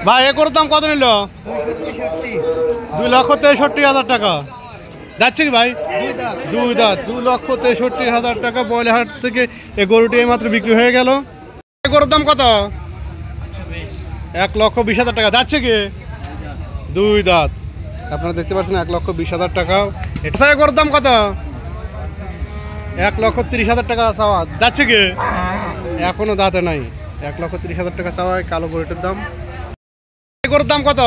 ভাই এ গরুর দাম কত নিল? 2,63,000 টাকা। যাচ্ছে কি ভাই? দুই দাঁত 2,63,000 টাকা বয়লাহাট থেকে এই গরুটি এইমাত্র বিক্রি হয়ে গেল। এই গরুর দাম কত? 1,20,000 টাকা। যাচ্ছে কি? দুই দাঁত। আপনারা দেখতে পাচ্ছেন 1,20,000 টাকা। এটা গরুর দাম কত? 1,30,000 টাকা চাওয়া। যাচ্ছে কি? এখনো দাঁতে নাই। 1,30,000 টাকা চাওয়া কালো গরুটির দাম। এই গরুর দাম কত?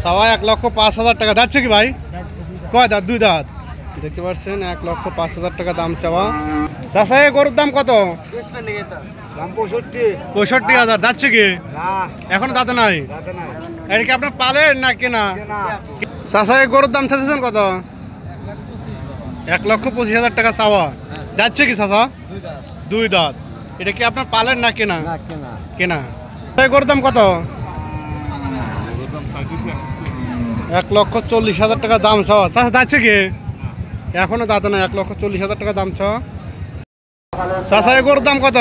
চাওয়া 1,05,000 টাকা। যাচ্ছে কি ভাই? কয় দাঁত? দুই দাঁত। দেখতে পাচ্ছেন 1,05,000 টাকা দাম চাওয়া। চাচা এই গরুর দাম কত? 65,000। যাচ্ছে কি? এখনো দাঁতে নাই। এটা কি আপনার পালেন না কেনা? চাচা এই গরুর দাম চাচ্ছেন কত? 1,25,000 টাকা চাওয়া। যাচ্ছে কি চাচা? দুই দাঁত। এটা কি আপনার পালেন না কেনা? কেনা। এই গরুর দাম কত? 1,40,000 টাকা দাম চাওয়া। চাচা যাচ্ছে কি? এখনো দাঁতে নাই। 1,40,000 টাকা দাম চাওয়া। চাচা এই গরুর দাম কত?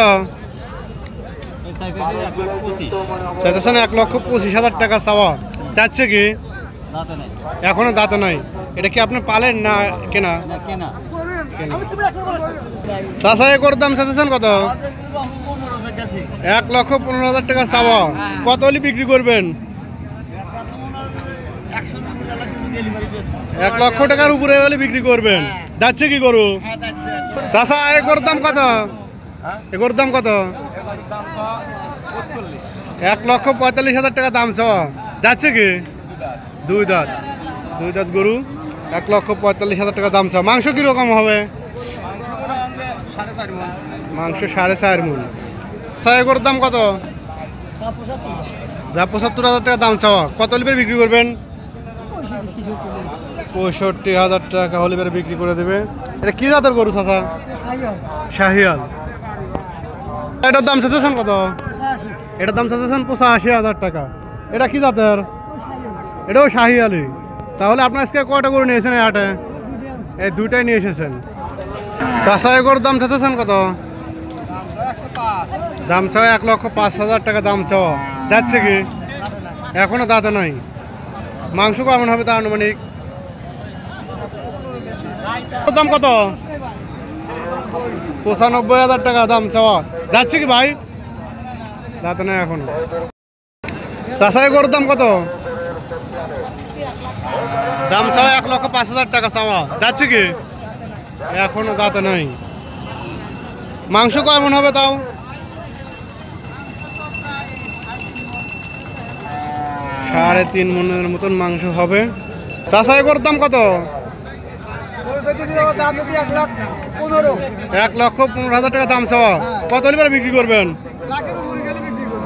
চাইতেছেন 1,25,000 টাকা চাওয়া। যাচ্ছে কি? এখনো দাঁতে নাই। এটা কি আপনি পালেন না কেনা? চাচা এই গরুর দাম চাইতেছেন কত? 1,15,000 টাকা চাওয়া। কত হলে বিক্রি করবেন? 1 লক্ষ টাকার উপরে হলে বিক্রি করবেন। যাচ্ছে কি গরু? চাচা এই গরুর দাম কত? এই গরুর দাম কত? 1,45,000 টাকা দাম চাওয়া। যাচ্ছে কি? দুই দাঁত। দুই দাঁত গরু 1,45,000 টাকা দাম চাওয়া। মাংস কিরকম হবে? মাংস 4.5 মণ। এই গরুর দাম কত? 75,000 টাকা দাম চাওয়া। কত হলে বিক্রি করবেন? 65,000 টাকা হলে বিক্রি করে দেবে। এটা কি জাতের গরু চাচা? শাহিয়াল। এটার দাম চাচ্ছেন কত? এটার দাম চাচ্ছেন 85,000 টাকা। এটা কি জাতের? এটাও শাহিয়ালি। তাহলে আপনার আজকে কয়টা গরু নিয়েছেন এই হাটে? এই দুইটাই নিয়ে এসেছেন। চাচা এই গরুর দাম চাচ্ছেন কত? দাম চাওয়া 1,05,000 টাকা দাম চাওয়া। যাচ্ছে কি? এখনো দাঁতে নাই। মাংস কেমন হবে তা আনুমানিক? দাম কত? 95,000 টাকা দাম চাওয়া। যাচ্ছে কি ভাই? দাঁতে নাই এখনো। চাচা এই গরুর দাম কত? দাম চাওয়া 1,05,000 টাকা চাওয়া। যাচ্ছে কি? এখনো দাঁতে নাই। মাংস কেমন হবে তাও? 3.5 মণের মতন মাংস হবে। চাচা এই গরুর দাম কত? 1,15,000 টাকা দাম চাওয়া। কত হলে বিক্রি করবেন?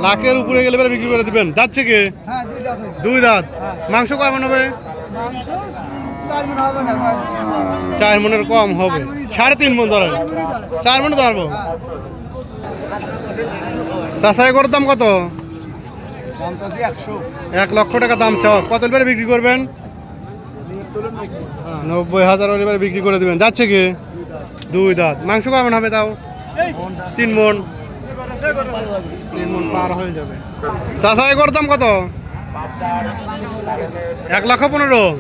লাখের উপরে গেলে বিক্রি করে দিবেন। যাচ্ছে কি? দুই দাঁত। মাংস কেমন হবে? 4 মণের কম হবে। 3.5 মণ ধরেন। 4 মণ ধরবো। চাচা এই গরুর দাম কত? 1 লক্ষ টাকা দাম চাওয়া। কত হলে বিক্রি করবেন? 90,000 হলে বিক্রি করে দিবেন। যাচ্ছে কি? দুই দাঁত। মাংস কেমন হবে তাও? 3 মণ। 3 মণ পার হয়ে যাবে। চাচা এই গরুর দাম কত? 1,15,000।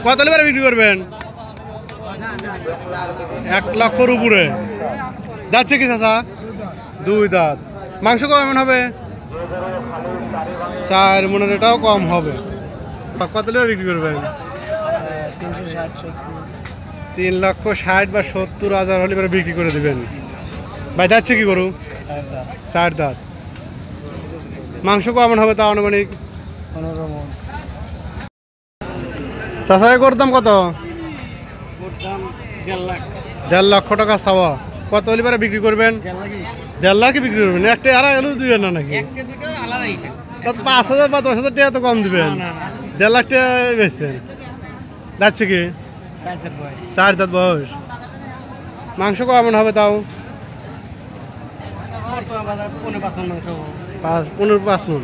কত হলে বিক্রি করবেন? 1 লক্ষর উপরে। যাচ্ছে কি চাচা? দুই দাঁত। মাংস কেমন হবে? 4 মণের। এটাও কম হবে। কত হলে বিক্রি করবেন? 3,60,000 বা 70,000 হলে বিক্রি করে দেবেন। ভাই যাচ্ছে কি গরু? 4 দাঁত। মাংস কেমন হবে তা আনুমানিক? 15 মণ। চাচা এই গরুর দাম কত? 1.5 লক্ষ টাকা চাওয়া। কত হলে বিক্রি করবেন? 1.5 লাখ বিক্রি করবেন। একটা আর এলো দুই না নাকি? 5,000 বা 10,000 টাকা তো কম দিবেন। 1.5 লাখ টাকা বেচবেন। যাচ্ছে কি? 4 দাঁত বয়স। মাংস কেমন হবে তাও? 15-5 মণ।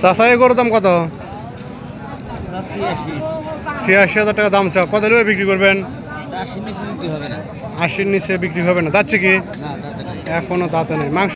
চাচা এই গরুর দাম কত? 86,000 টাকা দাম চাও। কত হলে বিক্রি করবেন? 80-র নিচে বিক্রি হবে না। যাচ্ছে কি? এখনো দাঁতে নেই। মাংস